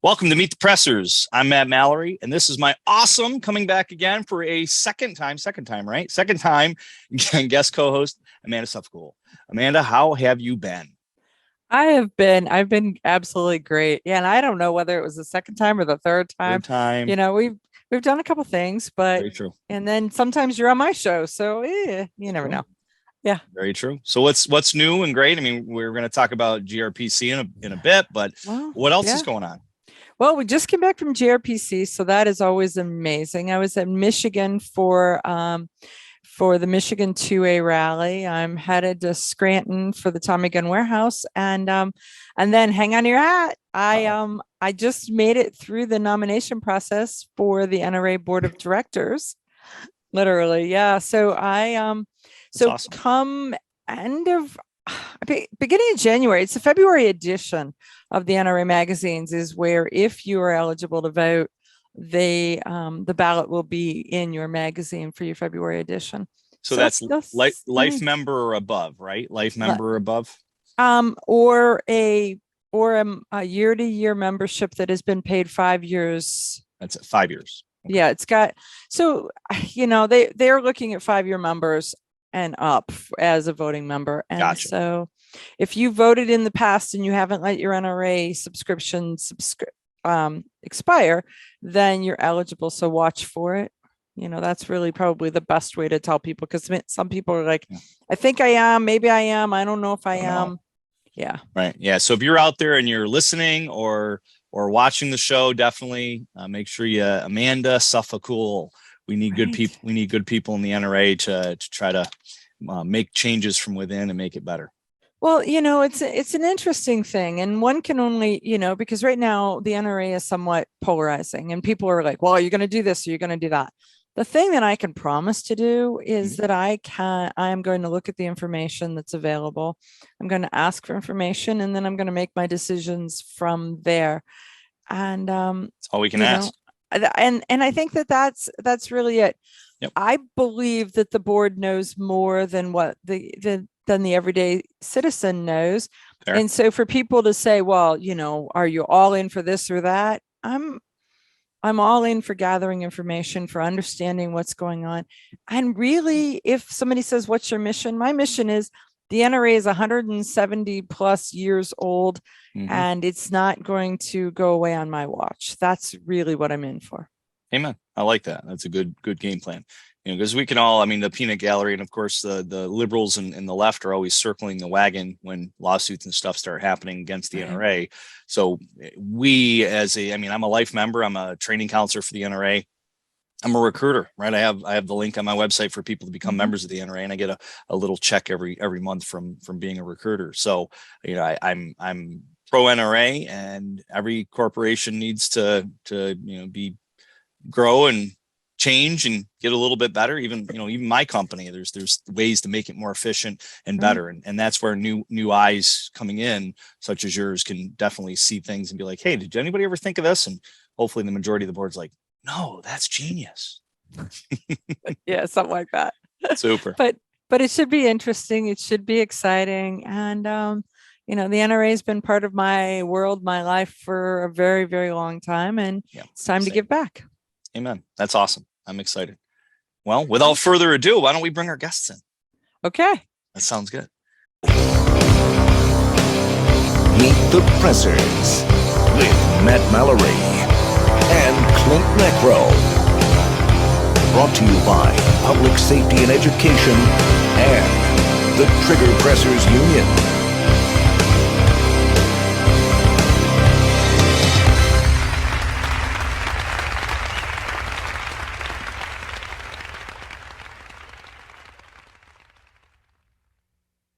Welcome to Meet the Pressers. I'm Matt Mallory, and this is my awesome coming back again for a second time, guest co-host, Amanda Suffecool. Amanda, how have you been? I've been absolutely great. Yeah, and I don't know whether it was the second time or the third time. Third time. You know, we've done a couple things, but Very true. And then sometimes you're on my show, so you never know. Yeah. Very true. So what's new and great? I mean, we're going to talk about GRPC in a bit, but what else is going on? Well, we just came back from GRPC, so that is always amazing. I was at Michigan for the Michigan 2A rally. I'm headed to Scranton for the Tommy Gun Warehouse, and then hang on your hat. I just made it through the nomination process for the NRA Board of Directors. Literally, yeah. So awesome. Come beginning of January, it's the February edition of the NRA magazines, is where if you are eligible to vote, the ballot will be in your magazine for your February edition. So that's life member or above, right? Life member or above. Or a year-to-year membership that has been paid 5 years. That's 5 years. Okay. Yeah, it's got, so they're looking at 5-year members and up as a voting member. And gotcha. So if you voted in the past and you haven't let your NRA subscription expire, then you're eligible. So watch for it. That's really probably the best way to tell people, because some people are like, I think I am, maybe I am, I don't know if I am. Yeah. Right. Yeah. So if you're out there and you're listening or watching the show, definitely make sure you Amanda Suffecool. We need good people. We need good people in the NRA to try to make changes from within and make it better. Well, it's an interesting thing, and one can only, because right now the NRA is somewhat polarizing, and people are like, well, are you going to do this or you're going to do that? The thing that I can promise to do is that I'm going to look at the information that's available. I'm going to ask for information, and then I'm going to make my decisions from there. And that's all we can ask. And I think that's really it. Yep. I believe that the board knows more than what than the everyday citizen knows. Fair. And so for people to say, well, are you all in for this or that? I'm all in for gathering information, for understanding what's going on. And really, if somebody says, what's your mission? My mission is, the NRA is 170 plus years old, and it's not going to go away on my watch. That's really what I'm in for. Amen. I like that. That's a good game plan. Because we can all, the peanut gallery, and of course the liberals and the left are always circling the wagon when lawsuits and stuff start happening against the NRA. So we, I'm a life member. I'm a training counselor for the NRA. I'm a recruiter, right? I have the link on my website for people to become members of the NRA, and I get a little check every month from being a recruiter. So, I'm pro NRA, and every corporation needs to grow and change and get a little bit better. Even my company, there's ways to make it more efficient and better. And that's where new eyes coming in, such as yours, can definitely see things and be like, hey, did anybody ever think of this? And hopefully the majority of the board's like, no, that's genius. Yeah, something like that. Super. But it should be interesting. It should be exciting. And, the NRA has been part of my world, my life, for a very, very long time. And it's time to give back. Amen. That's awesome. I'm excited. Well, without further ado, why don't we bring our guests in? Okay. That sounds good. Meet the Pressers with Matt Mallory and Klint Macro. Brought to you by Public Safety and Education and the Trigger Pressers Union.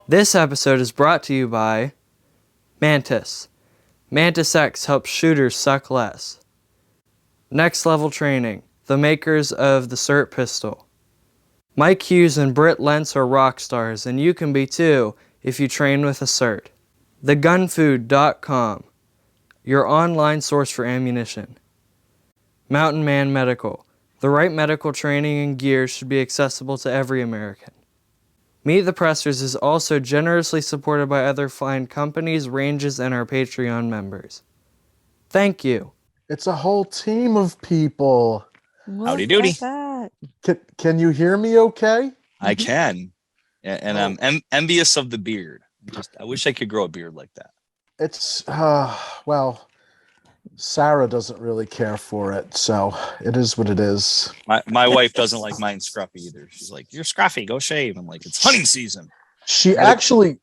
This episode is brought to you by Mantis. Mantis X helps shooters suck less. Next Level Training, the makers of the SIRT pistol. Mike Hughes and Britt Lentz are rock stars, and you can be too if you train with a SIRT. TheGunfood.com, your online source for ammunition. Mountain Man Medical, the right medical training and gear should be accessible to every American. Meet the Pressers is also generously supported by other fine companies, ranges, and our Patreon members. Thank you. It's a whole team of people. Howdy Look doody. at that. Can you hear me okay? I can. And I'm envious of the beard. I wish I could grow a beard like that. It's, well, Sarah doesn't really care for it, so it is what it is. My wife doesn't like mine scruffy either. She's like, "You're scruffy, go shave." I'm like, "It's hunting season." She actually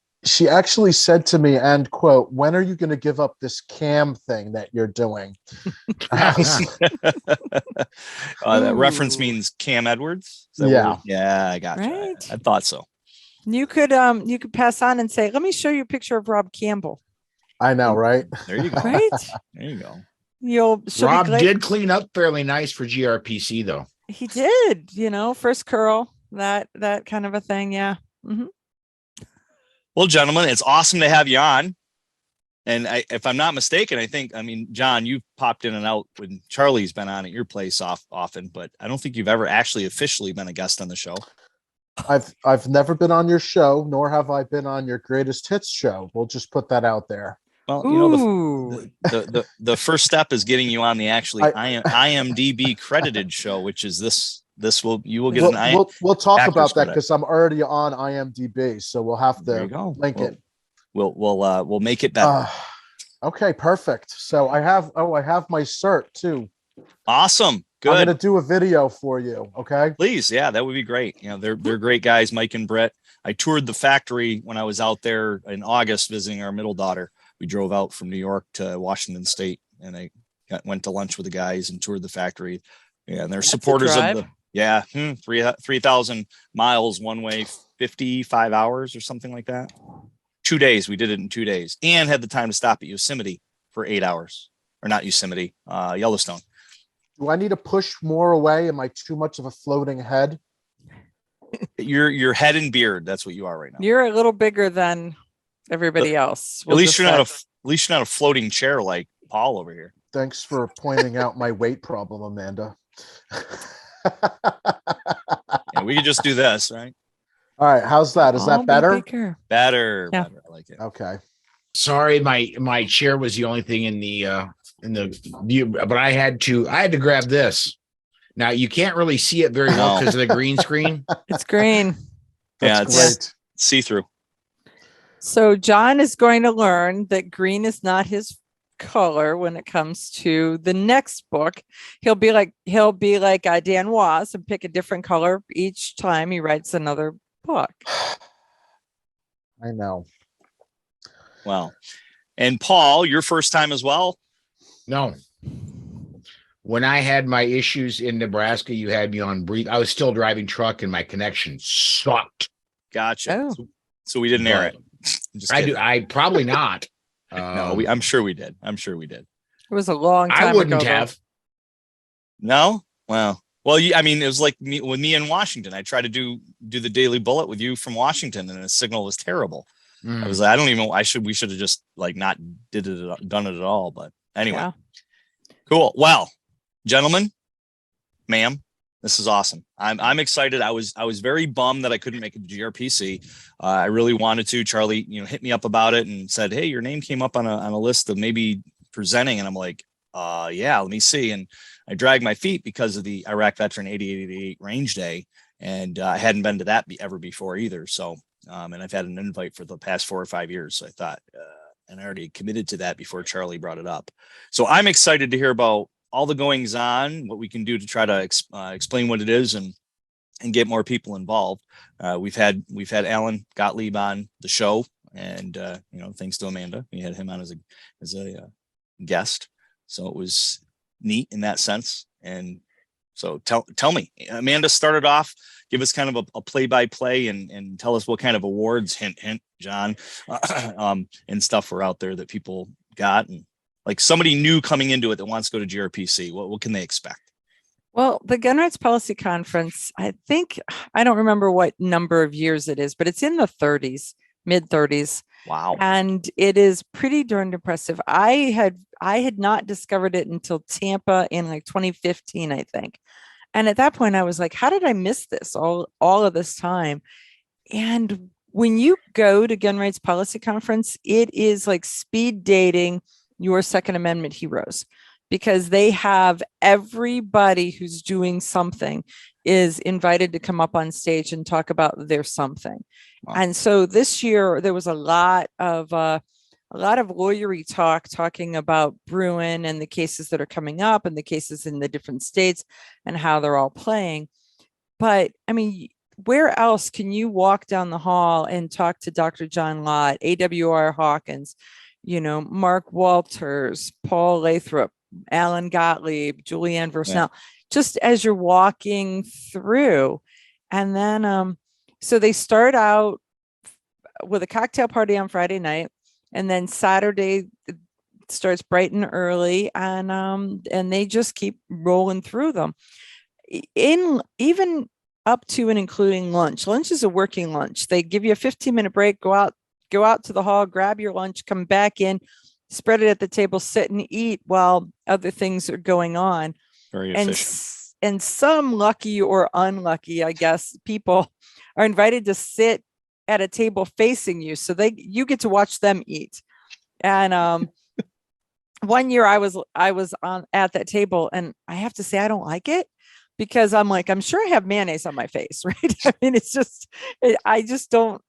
said to me, and quote, "When are you going to give up this cam thing that you're doing?" That reference means Cam Edwards. Is that Yeah. Yeah, I got you. Right. I thought so. You could pass on and say, "Let me show you a picture of Rob Campbell." I know, right? There you go. Right? There you go. she'll be Rob glad- did clean up fairly nice for GRPC though. He did, first curl, that kind of a thing. Yeah. Mhm. Well, gentlemen, it's awesome to have you on. And if I'm not mistaken, John, you've popped in and out when Charlie's been on at your place often, but I don't think you've ever actually officially been a guest on the show. I've never been on your show, nor have I been on your greatest hits show. We'll just put that out there. Well, Ooh. the first step is getting you on the IMDb credited show, which is this. You will get We'll talk actor's about that credit. because I'm already on IMDb, so we'll have There you to go. link it. We'll make it better. Okay, perfect. So I have my cert too. Awesome. Good. I'm gonna do a video for you. Okay. Please, yeah, that would be great. They're great guys, Mike and Brett. I toured the factory when I was out there in August visiting our middle daughter. We drove out from New York to Washington State, and I went to lunch with the guys and toured the factory. Yeah, and they're That's a supporters of drive. 3,000 miles one way, 55 hours or something like that. 2 days. We did it in 2 days, and had the time to stop at Yosemite for 8 hours, or not Yosemite, Yellowstone. Do I need to push more away? Am I too much of a floating head? Your head and beard. That's what you are right now. You're a little bigger than everybody else. At least you're not a floating chair like Paul over here. Thanks for pointing out my weight problem, Amanda. Yeah, we could just do this, right? All right, how's that? Is that better? Better. Yeah. Better. I like it. Okay. Sorry, my chair was the only thing in the view, but I had to grab this. Now you can't really see it very well No. because of the green screen. It's green. Yeah, That's it's great. see-through. So John is going to learn that green is not his color when it comes to the next book. He'll be like Dan Was and pick a different color each time he writes another book. I know. Wow. And Paul, your first time as well? No. When I had my issues in Nebraska, you had me on brief. I was still driving truck and my connection sucked. Gotcha. Oh. So we didn't air it. Just I kidding. do. I probably not. No, I'm sure we did. I'm sure we did. It was a long time I wouldn't ago, though. have. No? Well, it was like with me in Washington. I tried to do the Daily Bullet with you from Washington, and the signal was terrible. I was like, I don't even. We should have just not done it at all. But anyway, Yeah. Cool. Well, gentlemen, ma'am, this is awesome. I'm excited. I was very bummed that I couldn't make it to GRPC. I really wanted to. Charlie, hit me up about it and said, "Hey, your name came up on a list of maybe presenting," and I'm like, yeah, let me see. And I dragged my feet because of the Iraq Veteran 8888 Range Day, and I hadn't been to that ever before either. So, and I've had an invite for the past 4 or 5 years. So I thought, and I already committed to that before Charlie brought it up. So I'm excited to hear about all the goings on, what we can do to try to explain what it is and get more people involved. We've had Alan Gottlieb on the show, and thanks to Amanda, we had him on as a guest. So it was neat in that sense. And so tell me, Amanda started off, give us kind of a play-by-play and tell us what kind of awards, hint, John, and stuff were out there that people got, and like somebody new coming into it that wants to go to GRPC, what can they expect? Well, the Gun Rights Policy Conference, I don't remember what number of years it is, but it's in the 30s, mid 30s. Wow. And it is pretty darn impressive. I had not discovered it until Tampa in 2015, I think. And at that point I was like, how did I miss this all of this time? And when you go to Gun Rights Policy Conference, it is like speed dating your Second Amendment heroes, because they have everybody who's doing something is invited to come up on stage and talk about their something. Wow. And so this year there was a lot of lawyery talking about Bruin and the cases that are coming up and the cases in the different states and how they're all playing. But I mean, where else can you walk down the hall and talk to Dr. John Lott, AWR Hawkins, Mark Walters, Paul Lathrop, Alan Gottlieb, Julianne Versnell, just as you're walking through. And then, so they start out with a cocktail party on Friday night, and then Saturday it starts bright and early, and they just keep rolling through them. Even up to and including lunch. Lunch is a working lunch. They give you a 15-minute break, go out to the hall, grab your lunch, come back in, spread it at the table, sit and eat while other things are going on. Very efficient. And some lucky or unlucky, I guess, people are invited to sit at a table facing you, so you get to watch them eat. And one year I was at that table, and I have to say I don't like it, because I'm sure I have mayonnaise on my face, right? I mean, I just don't.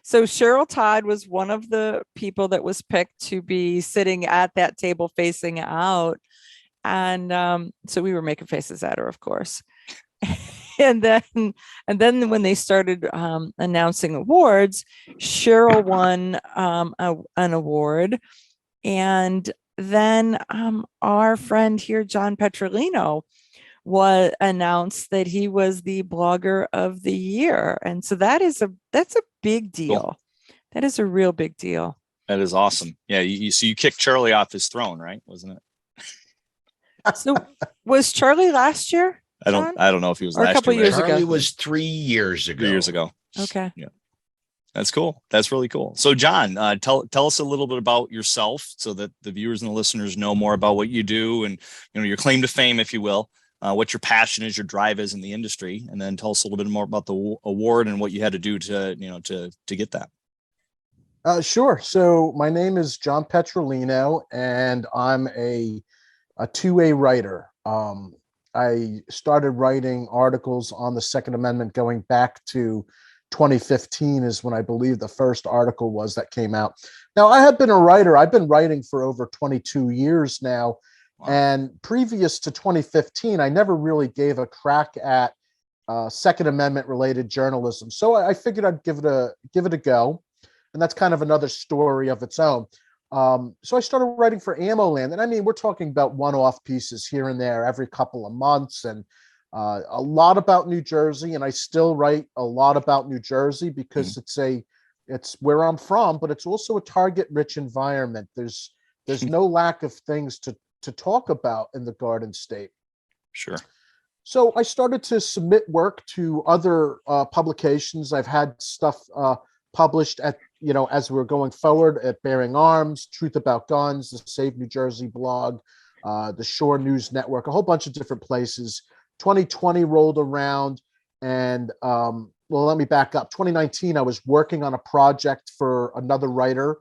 So Cheryl Todd was one of the people that was picked to be sitting at that table facing out. And so we were making faces at her, of course. And then when they started announcing awards, Cheryl won an award. And then our friend here, John Petrolino, announced that he was the blogger of the year. And so that's a big deal. Cool. That is a real big deal. That is awesome. Yeah. So you kicked Charlie off his throne, right? Wasn't it? So was Charlie last year? John? I don't know if he was or last a couple year. Years ago. Charlie was 3 years ago. 3 years ago. Okay. Yeah. That's cool. That's really cool. So John, tell us a little bit about yourself so that the viewers and the listeners know more about what you do and, your claim to fame, if you will. What your passion is, your drive is in the industry, and then tell us a little bit more about the award and what you had to do to get that. Sure. So my name is John Petrolino, and I'm a 2A writer. I started writing articles on the Second Amendment going back to 2015 is when I believe the first article was that came out. Now, I have been a writer. I've been writing for over 22 years now. Wow. And previous to 2015, I never really gave a crack at Second Amendment related journalism. So I figured I'd give it a go. And that's kind of another story of its own. So I started writing for AmmoLand. And I mean, we're talking about one-off pieces here and there every couple of months, and a lot about New Jersey. And I still write a lot about New Jersey because it's where I'm from, but it's also a target-rich environment. There's no lack of things to talk about in the Garden State. Sure. So I started to submit work to other publications. I've had stuff published at, as we're going forward at Bearing Arms, Truth About Guns, the Save New Jersey blog, the Shore News Network, a whole bunch of different places. 2020 rolled around, and let me back up. 2019, I was working on a project for another writer.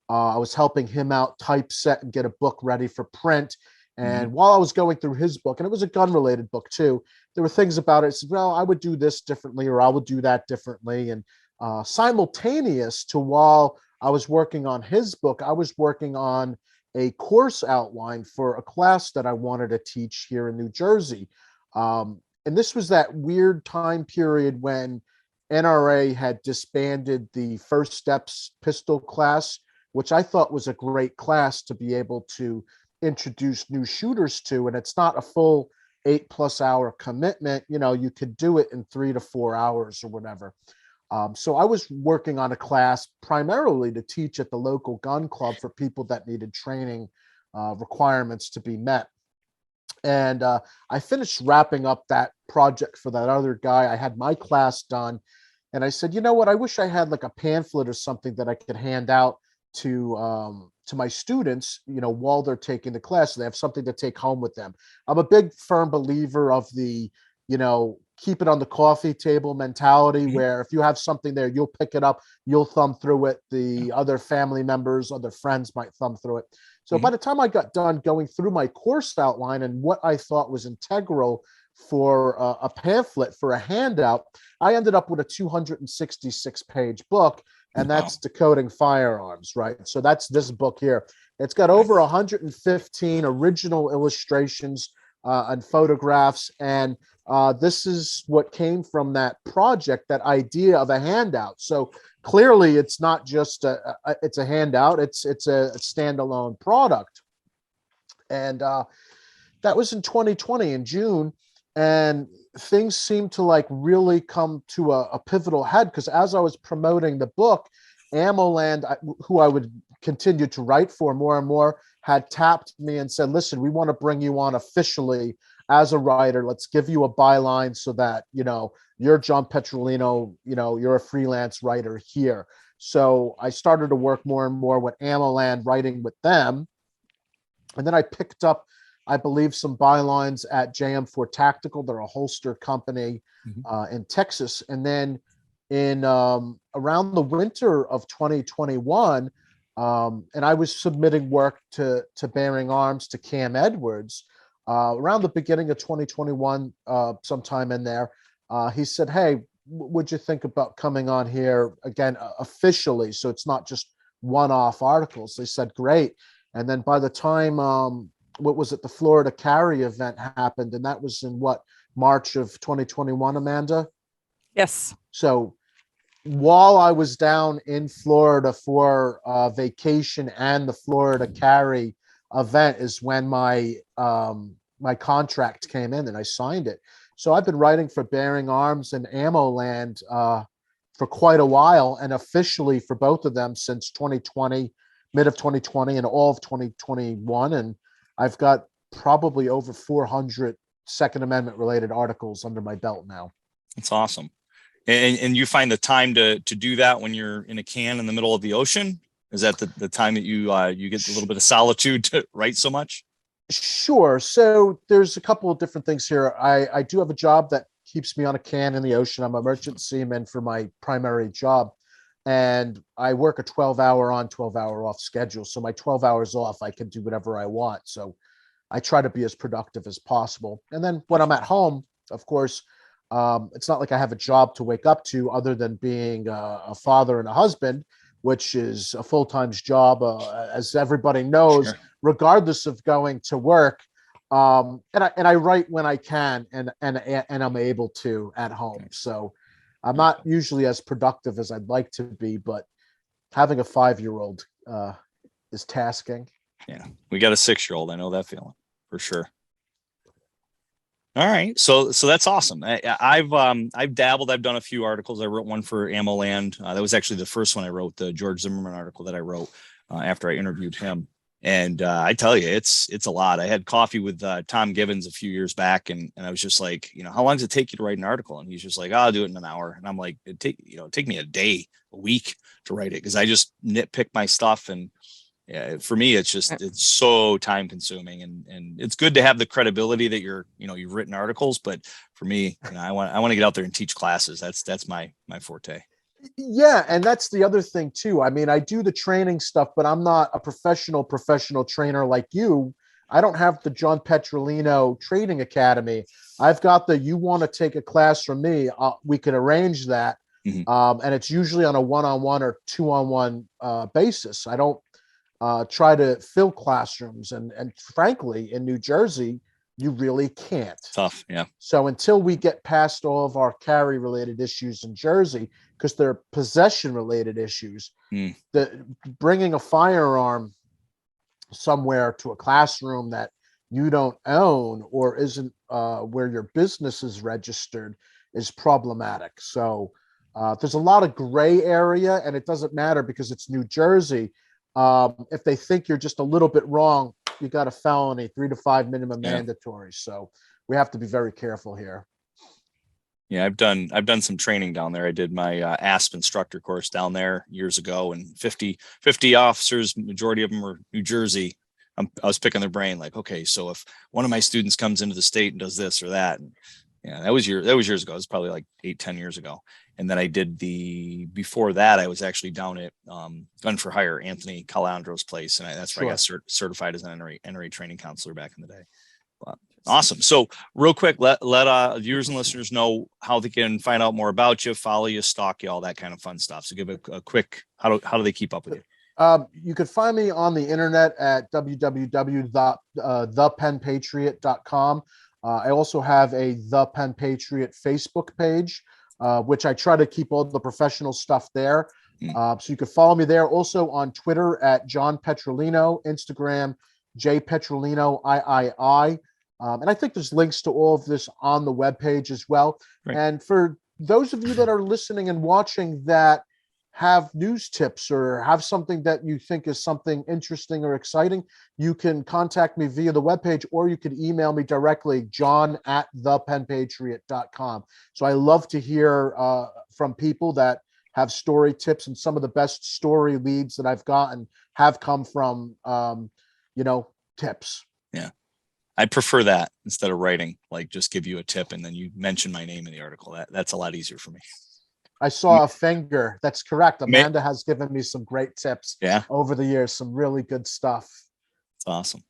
I was helping him out typeset and get a book ready for print. And while I was going through his book, and it was a gun-related book too, there were things about it. I said, well, I would do this differently, or I would do that differently. And simultaneous to while I was working on his book, I was working on a course outline for a class that I wanted to teach here in New Jersey. And this was that weird time period when NRA had disbanded the First Steps pistol class, which I thought was a great class to be able to introduce new shooters to. And it's not a full 8+ hour commitment. You could do it in 3 to 4 hours or whatever. So I was working on a class primarily to teach at the local gun club for people that needed training requirements to be met. And I finished wrapping up that project for that other guy. I had my class done. And I said, you know what? I wish I had like a pamphlet or something that I could hand out to my students, while they're taking the class, so they have something to take home with them. I'm a big firm believer of the, keep it on the coffee table mentality, where if you have something there, you'll pick it up, you'll thumb through it. The other family members, other friends might thumb through it. So by the time I got done going through my course outline and what I thought was integral for a pamphlet, for a handout, I ended up with a 266-page book, and that's Decoding Firearms, right? So that's this book here. It's got over 115 original illustrations and photographs, and this is what came from that project, that idea of a handout. So clearly, it's not just it's a handout; it's a standalone product, and that was in 2020 in June, and things seemed to like really come to a pivotal head, because as I was promoting the book, AmmoLand, who I would continue to write for more and more, had tapped me and said, listen, we want to bring you on officially as a writer. Let's give you a byline so that, you're John Petrolino, you're a freelance writer here. So I started to work more and more with AmmoLand, writing with them. And then I picked up, I believe, some bylines at JM4 Tactical. They're a holster company in Texas. And then in around the winter of 2021, and I was submitting work to Bearing Arms, to Cam Edwards, around the beginning of 2021, sometime in there. He said, hey, would you think about coming on here again officially? So it's not just one-off articles. They said, great. And then by the time, what was it, the Florida Carry event happened, and that was in March of 2021, Amanda? Yes. So while I was down in Florida for vacation and the Florida Carry event is when my contract came in and I signed it. So I've been writing for Bearing Arms and AmmoLand for quite a while, and officially for both of them since 2020, mid of 2020 and all of 2021. And I've got probably over 400 Second Amendment related articles under my belt now. That's awesome. And you find the time to do that when you're in a can in the middle of the ocean? Is that the time that you get a little bit of solitude to write so much? Sure. So there's a couple of different things here. I do have a job that keeps me on a can in the ocean. I'm a merchant seaman for my primary job, and I work a 12-hour on, 12-hour off schedule. So my 12 hours off, I can do whatever I want. So I try to be as productive as possible. And then when I'm at home, of course, it's not like I have a job to wake up to other than being a father and a husband, which is a full-time job, as everybody knows, sure, regardless of going to work. And I write when I can, and I'm able to at home. So I'm not usually as productive as I'd like to be, but having a 5-year-old is tasking. Yeah, we got a 6-year-old. I know that feeling for sure. All right, so that's awesome. I've dabbled. I've done a few articles. I wrote one for AmmoLand. That was actually the first one I wrote, the George Zimmerman article that I wrote after I interviewed him. And I tell you, it's a lot. I had coffee with Tom Gibbons a few years back, and I was just like, how long does it take you to write an article? And he's just like, I'll do it in an hour. And I'm like, it take me a day, a week to write it, because I just nitpick my stuff. And yeah, for me, it's so time consuming, and it's good to have the credibility that you've written articles. But for me, I want to get out there and teach classes. That's my forte. Yeah. And that's the other thing too. I mean, I do the training stuff, but I'm not a professional trainer like you. I don't have the John Petrolino Training Academy. I've got you want to take a class from me. We can arrange that. Mm-hmm. And it's usually on a 1-on-1 or 2-on-1 basis. I don't try to fill classrooms, and frankly, in New Jersey, you really can't. Tough, yeah. So until we get past all of our carry related issues in Jersey, because they're possession related issues, bringing a firearm somewhere to a classroom that you don't own or isn't where your business is registered is problematic. So there's a lot of gray area, and it doesn't matter because it's New Jersey. If they think you're just a little bit wrong, you got a felony, 3 to 5 minimum mandatory. So we have to be very careful here. Yeah, I've done some training down there. I did my ASP instructor course down there years ago, and 50 officers, majority of them were New Jersey. I was picking their brain, like, okay, so if one of my students comes into the state and does this or that, and yeah, that was years ago. It was probably like 8-10 years ago. And then I did before that, I was actually down at Gun for Hire, Anthony Calandro's place. And that's where I got certified as an NRA training counselor back in the day. But awesome. So real quick, let viewers and listeners know how they can find out more about you, follow you, stalk you, all that kind of fun stuff. So give a quick, how do they keep up with you? You can find me on the internet at www.thepenpatriot.com. I also have a The Pen Patriot Facebook page, which I try to keep all the professional stuff there. So you can follow me there. Also on Twitter at John Petrolino, Instagram, J Petrolino III. And I think there's links to all of this on the webpage as well. Right. And for those of you that are listening and watching that have news tips or have something that you think is something interesting or exciting, you can contact me via the webpage, or you could email me directly, john@thepenpatriot.com. So I love to hear from people that have story tips, and some of the best story leads that I've gotten have come from, tips. Yeah. I prefer that instead of writing, like just give you a tip and then you mention my name in the article. That's a lot easier for me. I saw a finger. That's correct. Amanda has given me some great tips over the years, some really good stuff. It's awesome.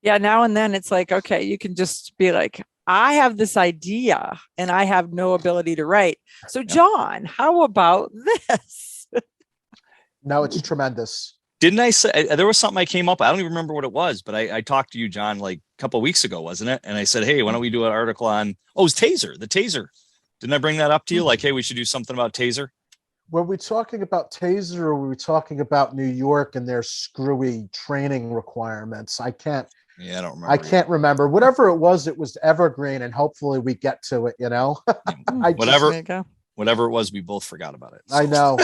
Yeah. Now and then it's like, okay, you can just be like, I have this idea and I have no ability to write. So John, how about this? No, it's tremendous. Didn't I say there was something I came up? I don't even remember what it was, but I talked to you, John, like a couple of weeks ago, wasn't it? And I said, hey, why don't we do an article on, it was the taser. Didn't I bring that up to you? Like, hey, we should do something about taser. Were we talking about taser, or were we talking about New York and their screwy training requirements? I don't remember. I can't remember. Whatever it was evergreen, and hopefully we get to it, Whatever it was, we both forgot about it. So. I know.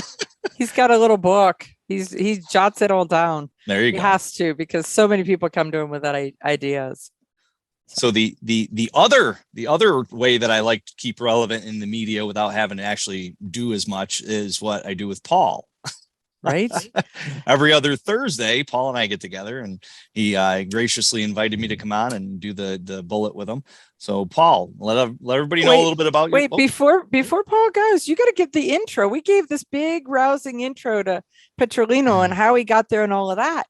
He's got a little book. He jots it all down. There you go. He has to, because so many people come to him with that ideas. So the other way that I like to keep relevant in the media without having to actually do as much is what I do with Paul. Right. Every other Thursday, Paul and I get together, and he graciously invited me to come on and do the bullet with him. So Paul, let everybody know a little bit about you. Before Paul goes, you got to give the intro. We gave this big rousing intro to Petrolino and how he got there and all of that.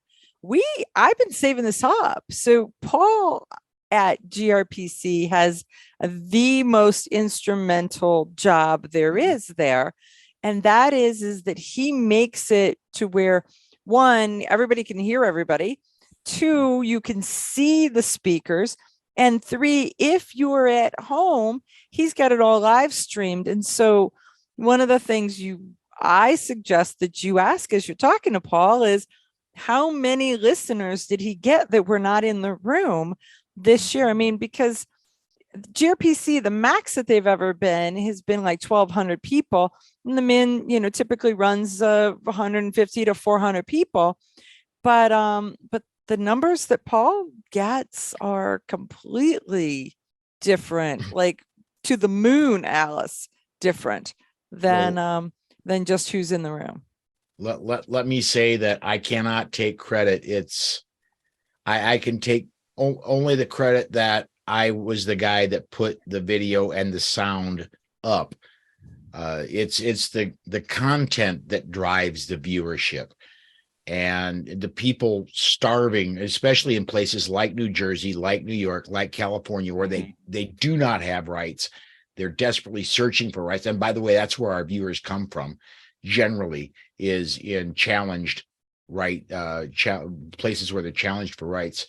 I've been saving this up. So Paul at GRPC has the most instrumental job there is there. And that is that he makes it to where, one, everybody can hear everybody. Two, you can see the speakers. And three, if you're at home, he's got it all live streamed. And so one of the things I suggest that you ask as you're talking to Paul is, how many listeners did he get that were not in the room this year? I mean, because GRPC, the max that they've ever been has been like 1,200 people. And the min, typically runs 150 to 400 people. But the numbers that Paul gets are completely different, like to the moon, Alice, different than just who's in the room. Let me say that I cannot take credit. I can take only the credit that I was the guy that put the video and the sound up. It's the content that drives the viewership, and the people starving, especially in places like New Jersey, like New York, like California, where they do not have rights. They're desperately searching for rights. And by the way, that's where our viewers come from generally, is in challenged places where they're challenged for rights.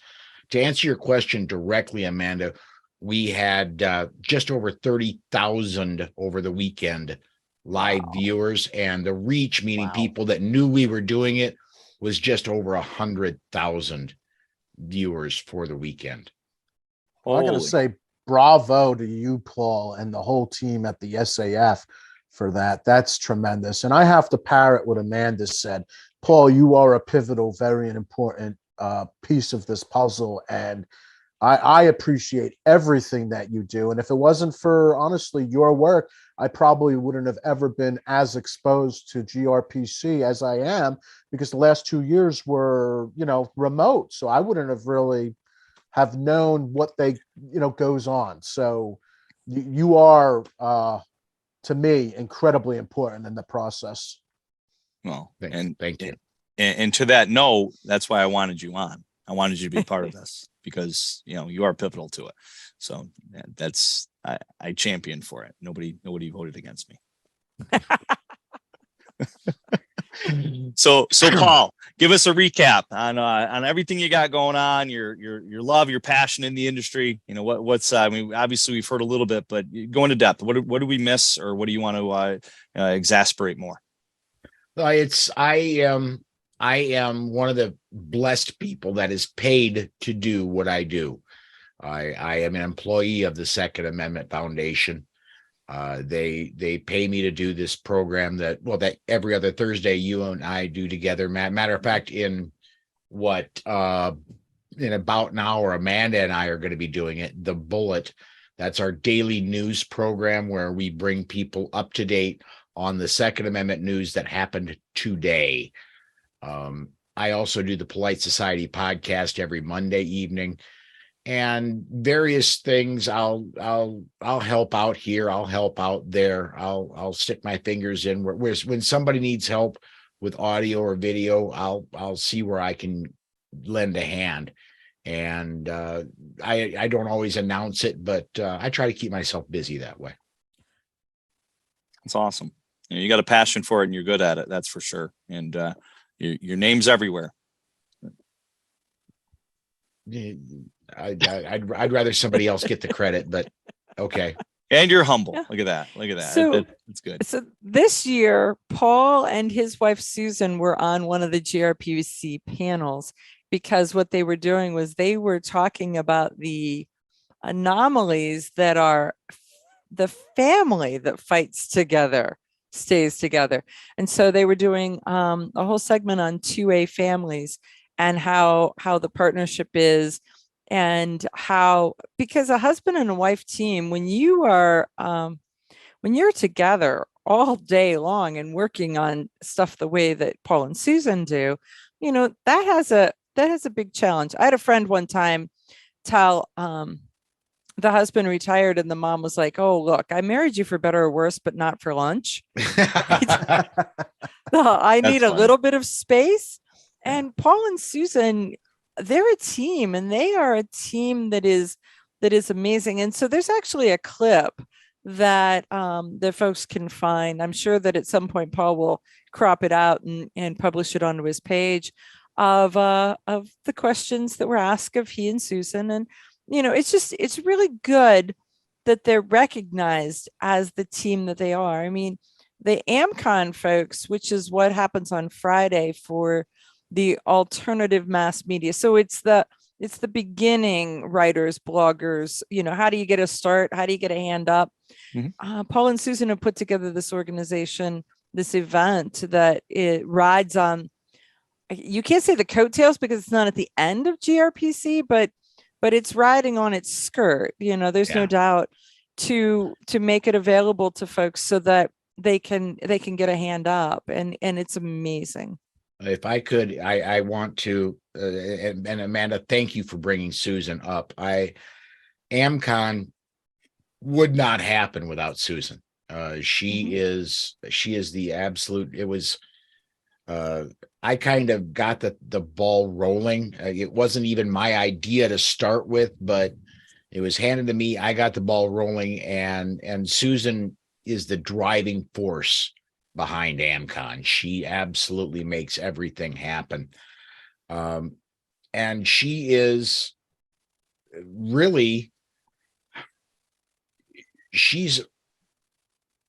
To answer your question directly, Amanda, we had just over 30,000 over the weekend live viewers, and the reach, meaning people that knew we were doing it, was just over 100,000 viewers for the weekend. I got to say bravo to you, Paul, and the whole team at the SAF for that. That's tremendous. And I have to parrot what Amanda said. Paul, you are a pivotal, very important piece of this puzzle, and I appreciate everything that you do. And if it wasn't for, honestly, your work, I probably wouldn't have ever been as exposed to GRPC as I am, because the last 2 years were, remote. So I wouldn't have really have known what goes on. So you are to me, incredibly important in the process. Well, Thank you. And to that note, that's why I wanted you on. I wanted you to be part of this because, you know, you are pivotal to it. So that's, I champion for it. Nobody voted against me. So Paul, give us a recap on everything you got going on, your love, your passion in the industry. You know, what's I mean, obviously we've heard a little bit, but go into depth. What do we miss, or what do you want to exasperate more? I am one of the blessed people that is paid to do what I do. I am an employee of the Second Amendment Foundation. They pay me to do this program that every other Thursday you and I do together. Matter of fact, in about an hour, Amanda and I are going to be doing it. The Bullet, that's our daily news program where we bring people up to date on the Second Amendment news that happened today. I also do the Polite Society podcast every Monday evening, and various things. I'll help out here. I'll help out there. I'll stick my fingers in where when somebody needs help with audio or video, I'll see where I can lend a hand. And I don't always announce it, but I try to keep myself busy that way. That's awesome. You got a passion for it and you're good at it. That's for sure. And your name's everywhere. I'd rather somebody else get the credit, but okay. And you're humble. Yeah. Look at that. Look at that. So- That's good. So this year, Paul and his wife Susan were on one of the GRPC panels, because what they were doing was they were talking about the anomalies that are the family that fights together stays together. And so they were doing a whole segment on 2A families and how the partnership is, and how, because a husband and a wife team, when you're together all day long and working on stuff the way that Paul and Susan do, you know, that has a big challenge. I had a friend one time tell the husband retired and the mom was like, "Oh, look, I married you for better or worse, but not for lunch. I need a little bit of space." And Paul and Susan, they're a team, and they are a team that is amazing. And so there's actually a clip that that folks can find. I'm sure that at some point Paul will crop it out and publish it onto his page of the questions that were asked of he and Susan. And you know, it's really good that they're recognized as the team that they are. I mean, the AmCon folks, which is what happens on Friday for the alternative mass media. So it's the beginning writers, bloggers, you know, how do you get a start? How do you get a hand up? Mm-hmm. Paul and Susan have put together this organization, this event that it rides on, you can't say the coattails because it's not at the end of GRPC, but it's riding on its skirt. You know, there's no doubt to make it available to folks so that they can get a hand up, and it's amazing. If I could, I want to, and Amanda, thank you for bringing Susan up. AmCon would not happen without Susan. She is the absolute. It was. I kind of got the ball rolling. It wasn't even my idea to start with, but it was handed to me. I got the ball rolling, and Susan is the driving force behind AmCon. She absolutely makes everything happen. And she is really,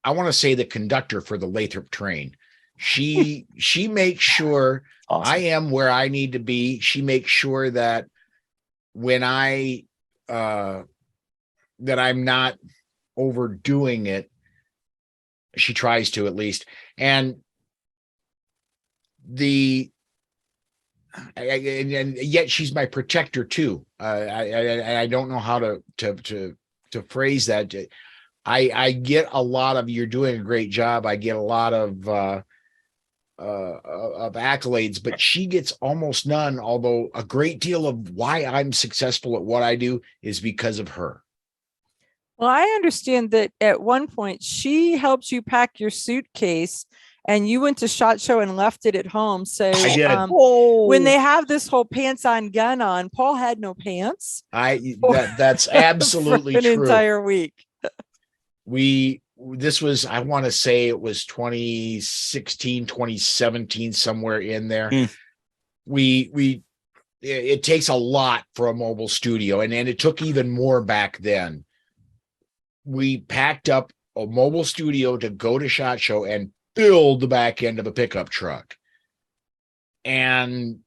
I want to say the conductor for the Lathrop train. She makes sure Awesome. I am where I need to be. She makes sure that when that I'm not overdoing it. She tries to, at least. And and yet she's my protector too. I don't know how to phrase that. I get a lot of, you're doing a great job. I get a lot of accolades, but she gets almost none. Although a great deal of why I'm successful at what I do is because of her. Well, I understand that at one point she helped you pack your suitcase and you went to SHOT Show and left it at home. So I did. when they have this whole pants on gun on, Paul had no pants That's absolutely for an true. entire week. This was, I want to say it was 2016, 2017, somewhere in there. It takes a lot for a mobile studio, and it took even more back then. We packed up a mobile studio to go to SHOT Show and build the back end of a pickup truck. And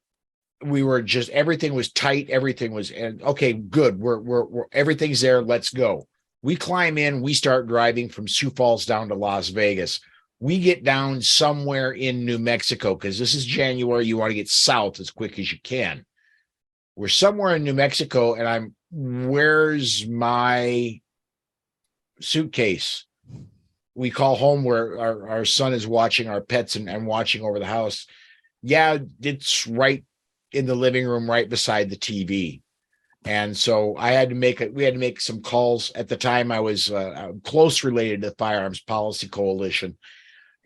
we were just, everything was tight. Everything was, and okay, good. We're everything's there. Let's go. We climb in, we start driving from Sioux Falls down to Las Vegas. We get down somewhere in New Mexico, because this is January. You want to get south as quick as you can. We're somewhere in New Mexico, and where's my suitcase? We call home where our son is watching our pets and watching over the house. Yeah, it's right in the living room, right beside the TV. And so we had to make some calls. At the time, I was close related to the Firearms Policy Coalition.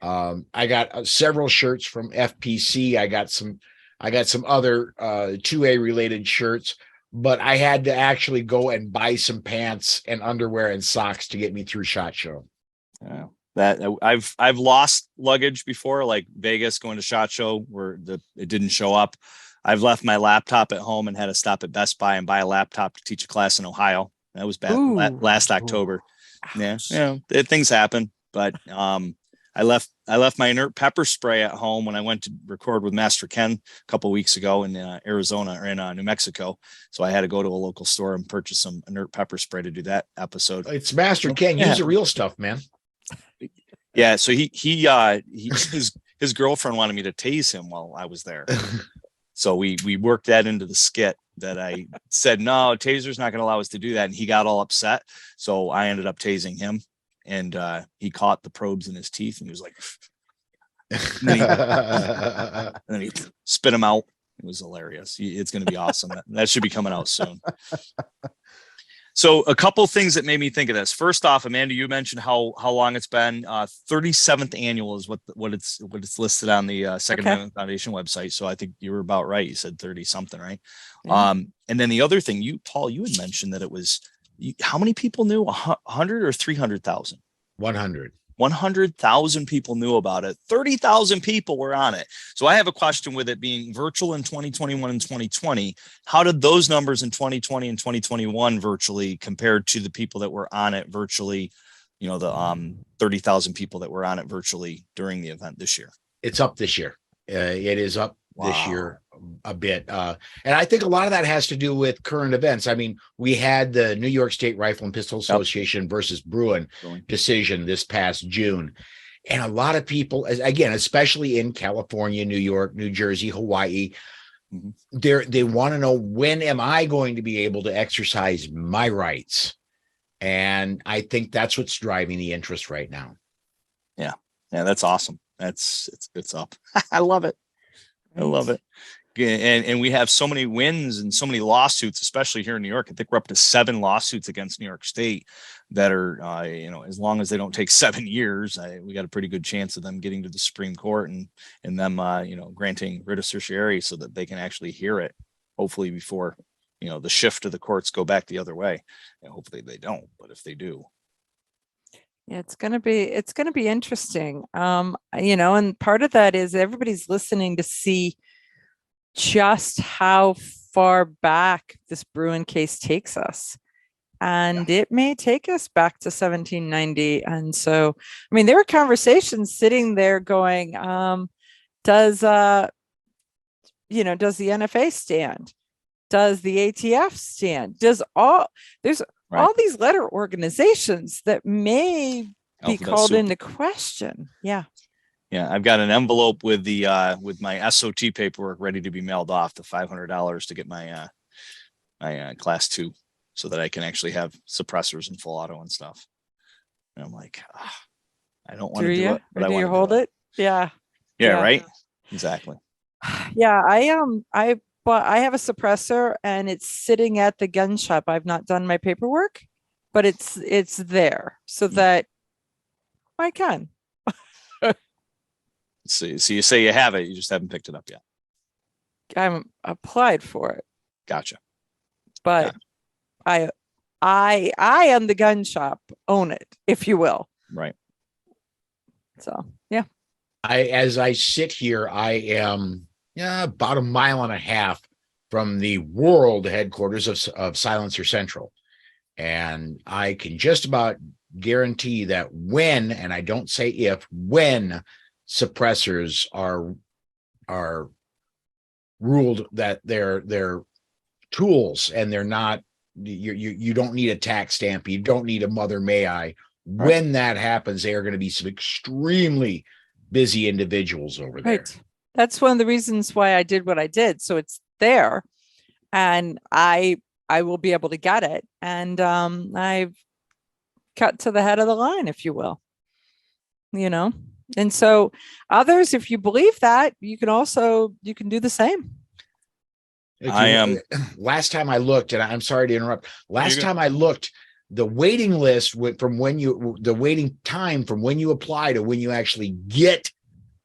I got several shirts from FPC. I got some other 2A related shirts, but I had to actually go and buy some pants and underwear and socks to get me through SHOT Show. Yeah, that I've lost luggage before, like Vegas, going to SHOT Show where it didn't show up. I've left my laptop at home and had to stop at Best Buy and buy a laptop to teach a class in Ohio. That was back last October. Yeah, things happen, but I left my inert pepper spray at home when I went to record with Master Ken a couple of weeks ago in Arizona, or in New Mexico. So I had to go to a local store and purchase some inert pepper spray to do that episode. It's Master Ken. Use the real stuff, man. Yeah. So his girlfriend wanted me to tase him while I was there. So we worked that into the skit, that I said, no, taser's not going to allow us to do that. And he got all upset. So I ended up tasing him, and he caught the probes in his teeth and he was like, and then he spit them out. It was hilarious. It's going to be awesome. That should be coming out soon. So a couple things that made me think of this. First off, Amanda, you mentioned how long it's been. 37th annual is what it's listed on the Second Amendment Foundation website. So I think you were about right. You said 30 something, right? Yeah. And then the other thing, Paul, you had mentioned that it was, how many people knew? 100 or 300,000? 100. 100,000 people knew about it. 30,000 people were on it. So I have a question, with it being virtual in 2021 and 2020. How did those numbers in 2020 and 2021 virtually compared to the people that were on it virtually? The 30,000 people that were on it virtually during the event this year. It's up this year. It is up this year a bit. And I think a lot of that has to do with current events. I mean, we had the New York State Rifle and Pistol Association versus Bruin decision this past June. And a lot of people, again, especially in California, New York, New Jersey, Hawaii, they want to know, when am I going to be able to exercise my rights? And I think that's what's driving the interest right now. Yeah, that's awesome. It's up. I love it. I love it. And we have so many wins and so many lawsuits, especially here in New York. I think we're up to 7 lawsuits against New York State that are, as long as they don't take 7 years, we got a pretty good chance of them getting to the Supreme Court and them, granting writ of certiorari so that they can actually hear it, hopefully before, the shift of the courts go back the other way. And hopefully they don't, but if they do. Yeah, it's gonna be interesting. And part of that is everybody's listening to see just how far back this Bruin case takes us. And it may take us back to 1790. And so, I mean, there were conversations sitting there going, does the NFA stand? Does the ATF stand? There's all these letter organizations that may be called into question. Yeah. Yeah. I've got an envelope with with my SOT paperwork ready to be mailed off, the $500 to get my class 2, so that I can actually have suppressors and full auto and stuff. And I'm like, I don't want to do it, but I want to hold it. Yeah. Yeah. Right. Exactly. Yeah. I have a suppressor and it's sitting at the gun shop. I've not done my paperwork. but it's there so that I can. So you say you have it, you just haven't picked it up yet. I'm applied for it, Gotcha. but I am the gun shop, own it, if you will. Right. So yeah. As I sit here, I am about a mile and a half from the world headquarters of Silencer Central. And I can just about guarantee that when, and I don't say if, when suppressors are ruled that they're tools and they're not, you don't need a tax stamp, you don't need a mother may I. When that happens, they are going to be some extremely busy individuals over there. Right. That's one of the reasons why I did what I did. So it's there, and I will be able to get it. And I've cut to the head of the line, if you will. And so others, if you believe that, you can do the same. I am. Last time I looked, and I'm sorry to interrupt. Last time I looked, the waiting list the waiting time from when you apply to when you actually get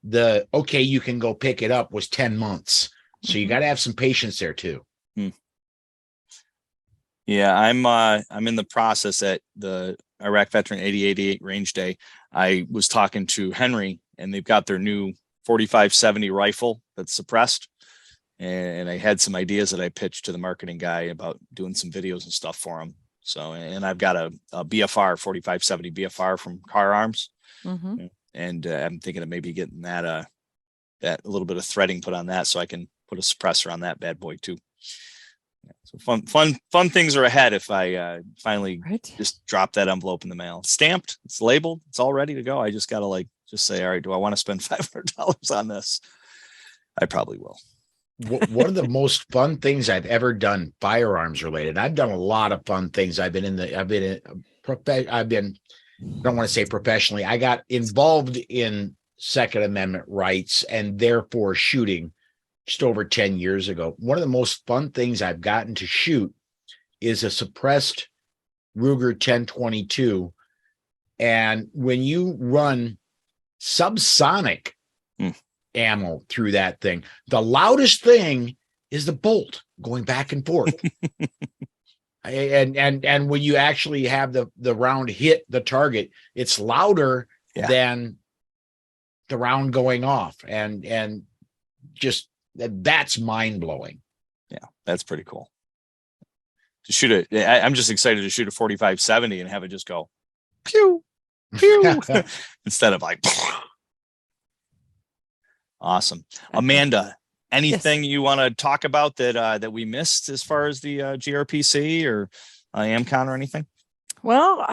you can go pick it up was 10 months. So you got to have some patience there too. Yeah, I'm in the process at the Iraq Veteran 8088 Range Day. I was talking to Henry, and they've got their new 4570 rifle that's suppressed. And I had some ideas that I pitched to the marketing guy about doing some videos and stuff for him. So, and I've got a BFR 4570 BFR from Car Arms, and I'm thinking of maybe getting that a little bit of threading put on that, so I can put a suppressor on that bad boy too. Yeah, so fun things are ahead if I finally just drop that envelope in the mail. It's stamped, it's labeled, it's all ready to go. I just gotta just say, all right, do I want to spend $500 on this? I probably will. One of the most fun things I've ever done, firearms related. I've done a lot of fun things. I don't want to say professionally. I got involved in Second Amendment rights and therefore shooting just over 10 years ago. One of the most fun things I've gotten to shoot is a suppressed Ruger 1022. And when you run subsonic ammo through that thing, the loudest thing is the bolt going back and forth. and when you actually have the round hit the target, it's louder than the round going off, and just that's mind-blowing. Yeah, that's pretty cool to shoot it. I'm just excited to shoot a 4570 and have it just go pew pew instead of like awesome. Amanda, anything you want to talk about that we missed as far as the GRPC or AMCON or anything? Well,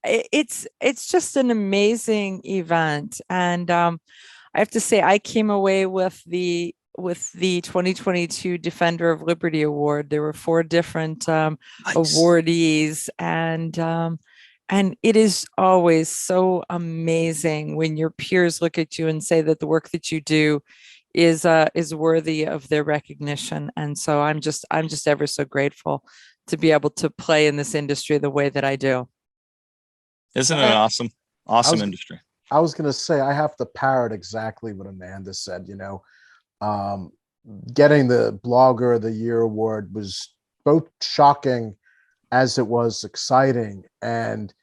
it's just an amazing event, and I have to say I came away with the 2022 Defender of Liberty Award. There were 4 different awardees, and it is always so amazing when your peers look at you and say that the work that you do is worthy of their recognition. And so I'm just ever so grateful to be able to play in this industry the way that I do. Isn't it an awesome industry? I was going to say, I have to parrot exactly what Amanda said. Getting the Blogger of the Year award was both shocking as it was exciting, and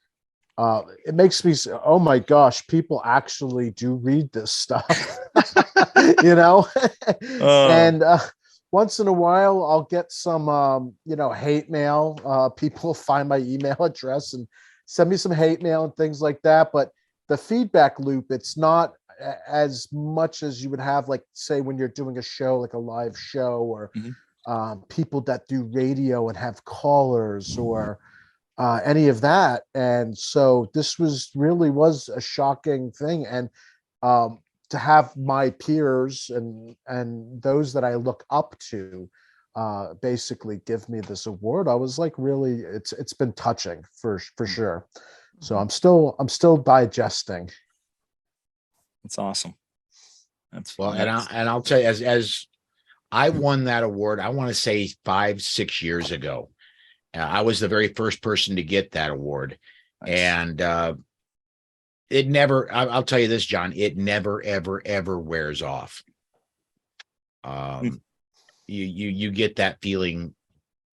it makes me say, oh my gosh, people actually do read this stuff. And once in a while I'll get some hate mail. People find my email address and send me some hate mail and things like that, but the feedback loop, it's not as much as you would have, like, say, when you're doing a show, like a live show, or people that do radio and have callers, or any of that. And so this was a shocking thing. And to have my peers and those that I look up to basically give me this award, I was like, really, it's been touching for sure. So I'm still digesting. That's awesome. That's well, and I'll tell you, as I won that award, I want to say 5-6 years ago, I was the very first person to get that award. Nice. And it never, I'll tell you this, John, it never, ever, ever wears off. You get that feeling,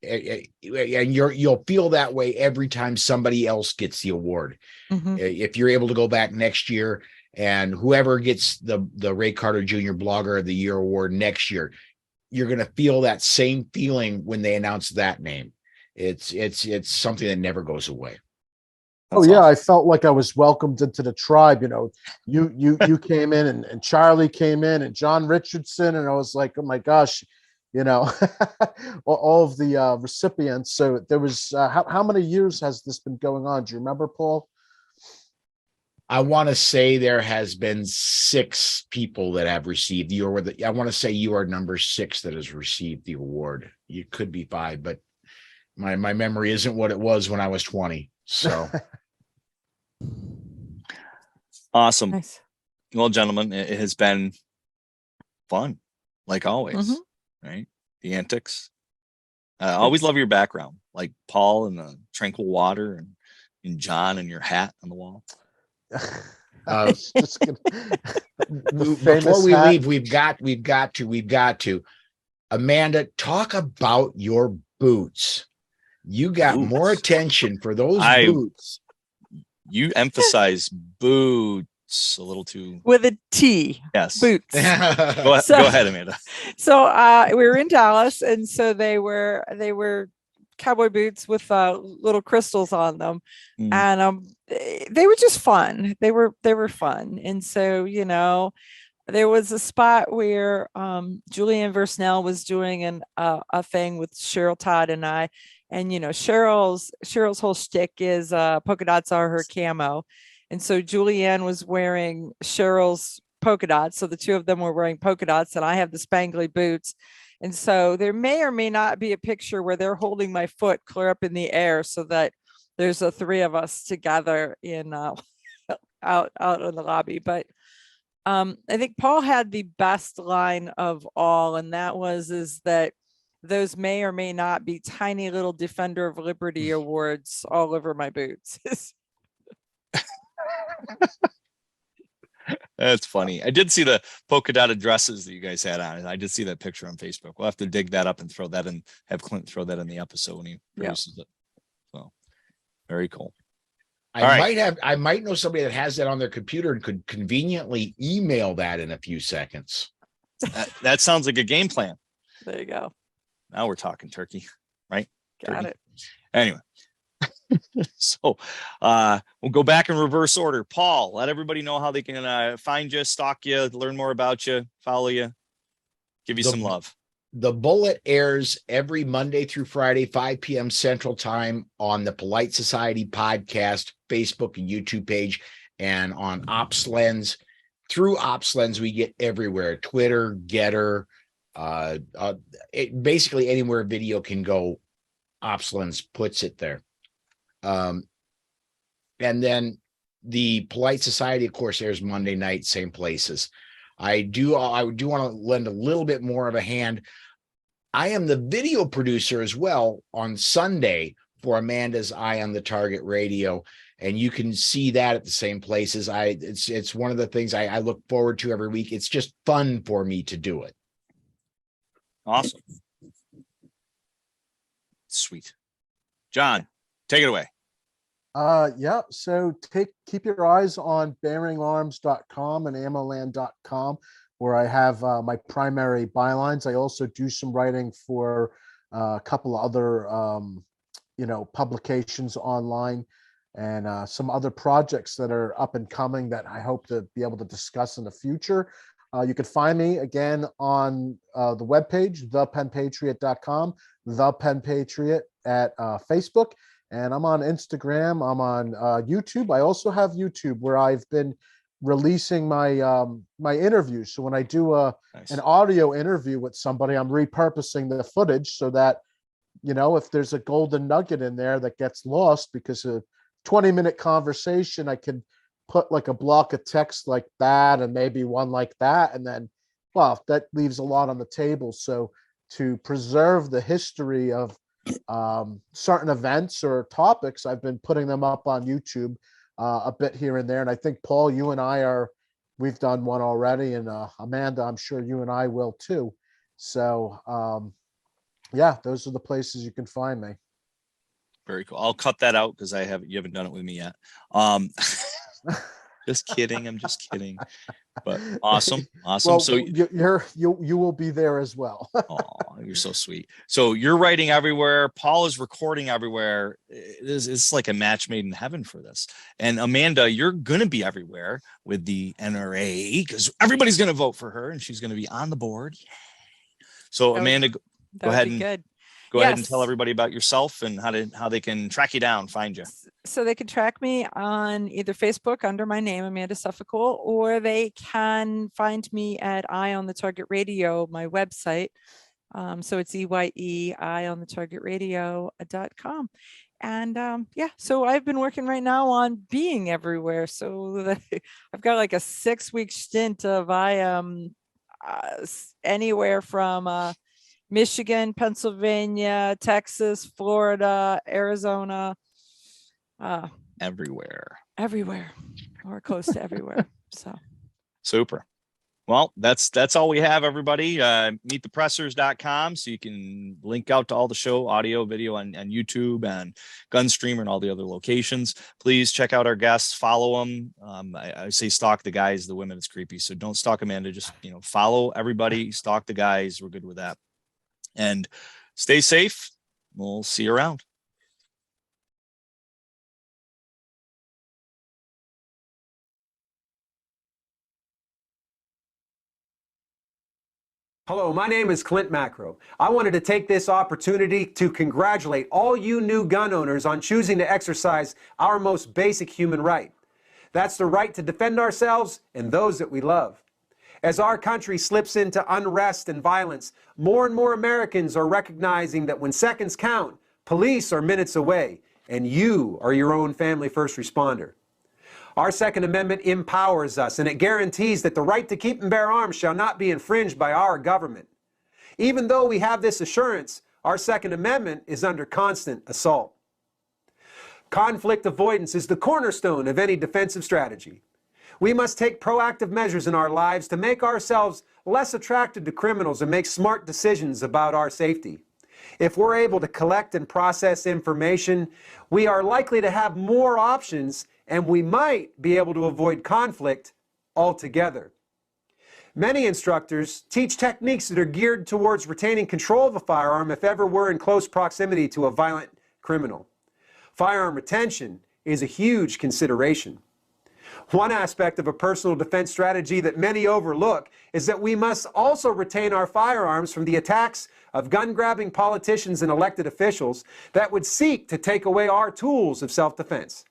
and you'll feel that way every time somebody else gets the award. If you're able to go back next year, and whoever gets the Ray Carter Jr. Blogger of the Year award next year, you're going to feel that same feeling when they announce that name. It's something that never goes away. Oh yeah, I felt like I was welcomed into the tribe. You know, you came in, and Charlie came in, and John Richardson, and I was like, oh my gosh, you know, all of the recipients. So there was how many years has this been going on? Do you remember, Paul? I want to say there has been 6 people that have received the award. I want to say you are number 6 that has received the award. You could be 5, but my memory isn't what it was when I was 20. So Awesome. Nice. Well, gentlemen, it has been fun, like always, right? The antics. I always love your background, like Paul and the tranquil water, and John and your hat on the wall. Before we leave, we've got to. Amanda, talk about your boots. You got more attention for those boots. You emphasize boots a little too With a T. Yes. Boots. Go ahead, Amanda. So we were in Dallas, and so they were cowboy boots with little crystals on them, and they were just fun. They were fun, and so there was a spot where Julianne Versnell was doing a thing with Cheryl Todd and I, and Cheryl's whole shtick is polka dots are her camo, and so Julianne was wearing Cheryl's polka dots, so the two of them were wearing polka dots, and I have the spangly boots. And so there may or may not be a picture where they're holding my foot clear up in the air so that there's the 3 of us together in out in the lobby. But I think Paul had the best line of all, and that is that those may or may not be tiny little Defender of Liberty awards all over my boots. That's funny. I did see the polka dotted dresses that you guys had on. I did see that picture on Facebook. We'll have to dig that up and throw that in, have Klint throw that in the episode when he produces it. So very cool. I might know somebody that has that on their computer and could conveniently email that in a few seconds. That sounds like a game plan. There you go. Now we're talking turkey, right? Got it. Anyway. So we'll go back in reverse order. Paul, let everybody know how they can find you, stalk you, learn more about you, follow you, give you some love. The Bullet airs every Monday through Friday, 5 p.m. Central Time on the Polite Society podcast, Facebook and YouTube page, and on OpsLens. Through OpsLens, we get everywhere: Twitter, Getter, basically anywhere video can go. OpsLens puts it there. And then the Polite Society, of course, airs Monday night, same places. I do want to lend a little bit more of a hand. I am the video producer as well on Sunday for Amanda's Eye on the Target Radio, and you can see that at the same places. It's one of the things I look forward to every week. It's just fun for me to do it. Awesome. Sweet. John, take it away. Yeah, so keep your eyes on bearingarms.com and ammoland.com, where I have my primary bylines. I also do some writing for a couple of other publications online, and some other projects that are up and coming that I hope to be able to discuss in the future. You can find me again on the webpage, thepenpatriot.com, The Pen Patriot at Facebook. And I'm on Instagram. I'm on YouTube. I also have YouTube where I've been releasing my my interviews. So when I do an audio interview with somebody, I'm repurposing the footage so that, if there's a golden nugget in there that gets lost because a 20-minute conversation, I can put like a block of text like that and maybe one like that. And then, well, that leaves a lot on the table. So to preserve the history of certain events or topics, I've been putting them up on YouTube a bit here and there. And I think, Paul, you and I we've done one already, and Amanda, I'm sure you and I will too. So yeah, those are the places you can find me. Very cool. I'll cut that out because you haven't done it with me yet. Just kidding. I'm just kidding. But awesome. Well, So you will be there as well. oh, you're so sweet. So you're writing everywhere. Paul is recording everywhere. It's like a match made in heaven for this. And Amanda, you're going to be everywhere with the NRA because everybody's going to vote for her and she's going to be on the board. Yay. So Amanda, go ahead and go ahead and tell everybody about yourself and how they can track you down, find you. So they can track me on either Facebook under my name, Amanda Suffecool, or they can find me at Eye on the Target Radio, my website. So it's EYE.com. And yeah, so I've been working right now on being everywhere. So I've got like a 6-week stint of I am anywhere from Michigan, Pennsylvania, Texas, Florida, Arizona, everywhere or close to everywhere. So super. Well, that's all we have, everybody. Meetthepressers.com, so you can link out to all the show, audio, video on YouTube and Gunstreamer and all the other locations. Please check out our guests, follow them. I say stalk the guys, the women, it's creepy. So don't stalk Amanda, just follow everybody, stalk the guys. We're good with that. And stay safe. We'll see you around. Hello, my name is Klint Macro. I wanted to take this opportunity to congratulate all you new gun owners on choosing to exercise our most basic human right. That's the right to defend ourselves and those that we love. As our country slips into unrest and violence, more and more Americans are recognizing that when seconds count, police are minutes away, and you are your own family first responder. Our Second Amendment empowers us, and it guarantees that the right to keep and bear arms shall not be infringed by our government. Even though we have this assurance, our Second Amendment is under constant assault. Conflict avoidance is the cornerstone of any defensive strategy. We must take proactive measures in our lives to make ourselves less attracted to criminals and make smart decisions about our safety. If we're able to collect and process information, we are likely to have more options, and we might be able to avoid conflict altogether. Many instructors teach techniques that are geared towards retaining control of a firearm if ever we're in close proximity to a violent criminal. Firearm retention is a huge consideration. One aspect of a personal defense strategy that many overlook is that we must also retain our firearms from the attacks of gun-grabbing politicians and elected officials that would seek to take away our tools of self-defense.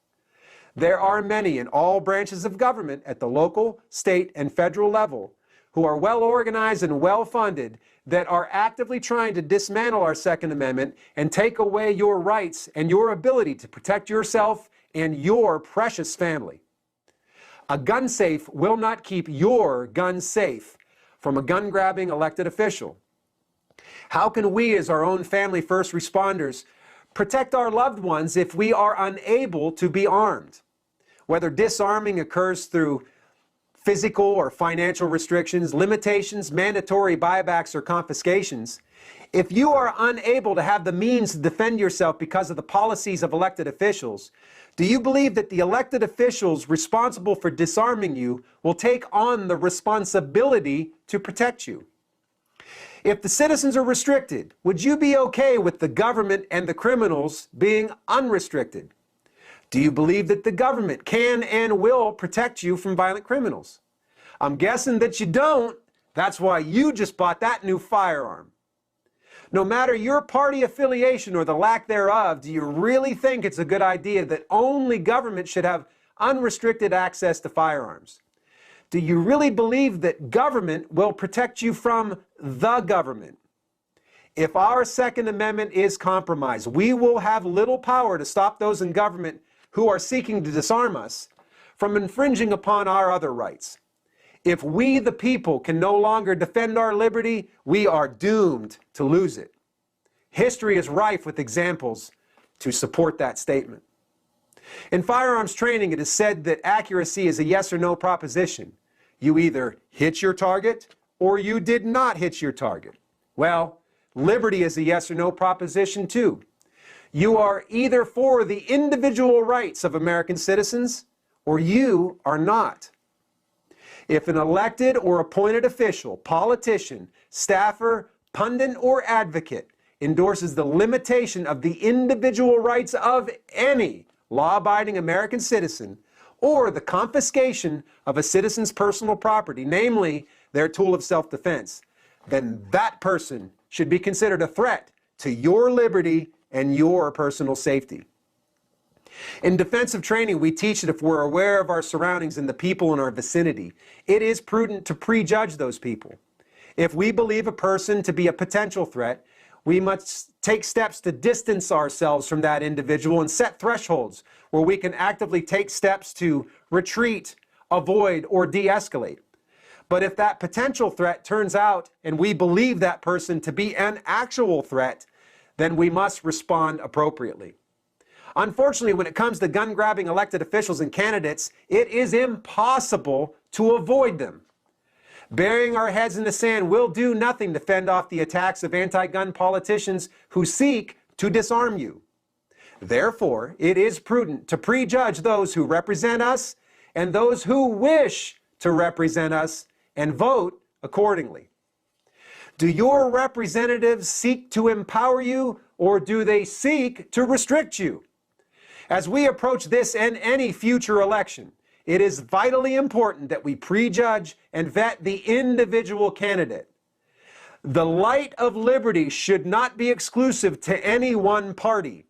There are many in all branches of government at the local, state, and federal level who are well organized and well funded that are actively trying to dismantle our Second Amendment and take away your rights and your ability to protect yourself and your precious family. A gun safe will not keep your gun safe from a gun-grabbing elected official. How can we, as our own family first responders, protect our loved ones if we are unable to be armed? Whether disarming occurs through physical or financial restrictions, limitations, mandatory buybacks, or confiscations, if you are unable to have the means to defend yourself because of the policies of elected officials, do you believe that the elected officials responsible for disarming you will take on the responsibility to protect you? If the citizens are restricted, would you be okay with the government and the criminals being unrestricted? Do you believe that the government can and will protect you from violent criminals? I'm guessing that you don't. That's why you just bought that new firearm. No matter your party affiliation or the lack thereof, do you really think it's a good idea that only government should have unrestricted access to firearms? Do you really believe that government will protect you from the government? If our Second Amendment is compromised, we will have little power to stop those in government who are seeking to disarm us from infringing upon our other rights. If we, the people, can no longer defend our liberty, we are doomed to lose it. History is rife with examples to support that statement. In firearms training, it is said that accuracy is a yes or no proposition. You either hit your target or you did not hit your target. Well, liberty is a yes or no proposition too. You are either for the individual rights of American citizens or you are not. If an elected or appointed official, politician, staffer, pundit, or advocate endorses the limitation of the individual rights of any law-abiding American citizen or the confiscation of a citizen's personal property, namely their tool of self-defense, then that person should be considered a threat to your liberty and your personal safety. In defensive training, we teach that if we're aware of our surroundings and the people in our vicinity, it is prudent to prejudge those people. If we believe a person to be a potential threat, we must take steps to distance ourselves from that individual and set thresholds where we can actively take steps to retreat, avoid, or de-escalate. But if that potential threat turns out and we believe that person to be an actual threat, then we must respond appropriately. Unfortunately, when it comes to gun-grabbing elected officials and candidates, it is impossible to avoid them. Burying our heads in the sand will do nothing to fend off the attacks of anti-gun politicians who seek to disarm you. Therefore, it is prudent to prejudge those who represent us and those who wish to represent us and vote accordingly. Do your representatives seek to empower you or do they seek to restrict you? As we approach this and any future election, it is vitally important that we prejudge and vet the individual candidate. The light of liberty should not be exclusive to any one party.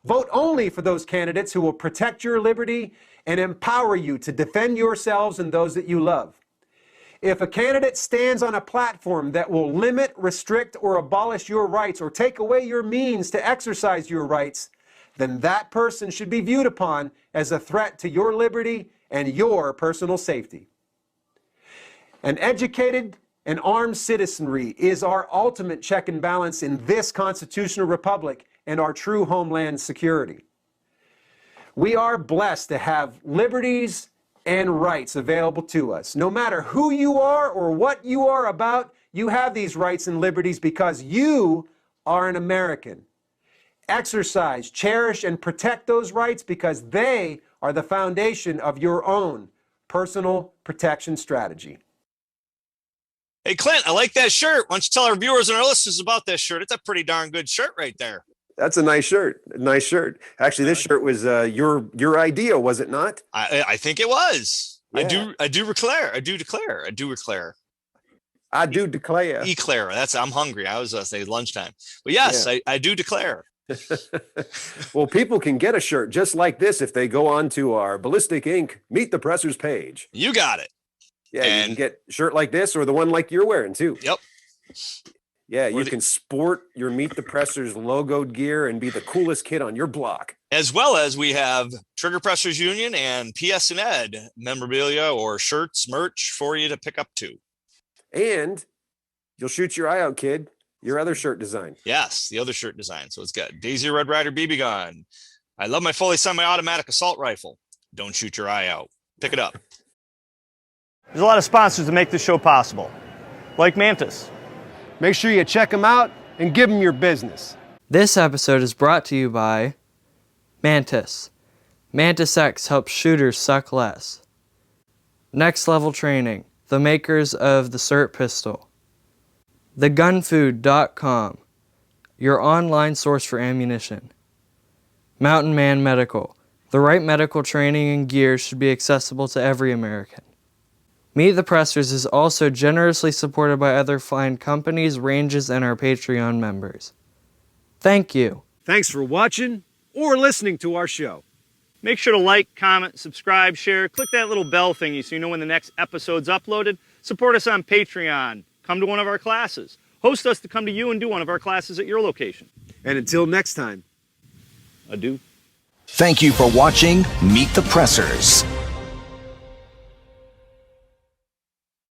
Vote only for those candidates who will protect your liberty and empower you to defend yourselves and those that you love. If a candidate stands on a platform that will limit, restrict, or abolish your rights or take away your means to exercise your rights, then that person should be viewed upon as a threat to your liberty and your personal safety. An educated and armed citizenry is our ultimate check and balance in this constitutional republic and our true homeland security. We are blessed to have liberties and rights available to us. No matter who you are or what you are about, you have these rights and liberties because you are an American. Exercise, cherish, and protect those rights because they are the foundation of your own personal protection strategy. Hey, Klint, I like that shirt. Why don't you tell our viewers and our listeners about this shirt? It's a pretty darn good shirt right there. That's a nice shirt. Nice shirt. Actually, this shirt was your idea, was it not? I think it was. Yeah. I do declare. Eclair. I'm hungry. I was say lunchtime. But yes, yeah. I do declare. Well, people can get a shirt just like this if they go on to our Ballistic Inc. Meet the Pressers page. You got it. Yeah, and you can get a shirt like this or the one like you're wearing too. Yep. Yeah, you can sport your Meet the Pressers logoed gear and be the coolest kid on your block. As well as we have Trigger Pressers Union and PS&Ed memorabilia or shirts, merch for you to pick up too. And you'll shoot your eye out, kid. Your other shirt design. Yes, the other shirt design. So it's got Daisy Red Ryder BB gun. I love my fully semi-automatic assault rifle. Don't shoot your eye out. Pick it up. There's a lot of sponsors to make this show possible, like Mantis. Make sure you check them out and give them your business. This episode is brought to you by Mantis. Mantis X helps shooters suck less. Next Level Training, the makers of the SIRT pistol. TheGunFood.com, your online source for ammunition. Mountain Man Medical, the right medical training and gear should be accessible to every American. Meet the Pressers is also generously supported by other fine companies, ranges, and our Patreon members. Thank you. Thanks for watching or listening to our show. Make sure to like, comment, subscribe, share, click that little bell thingy so you know when the next episode's uploaded. Support us on Patreon. Come to one of our classes. Host us to come to you and do one of our classes at your location. And until next time, adieu. Thank you for watching Meet the Pressers.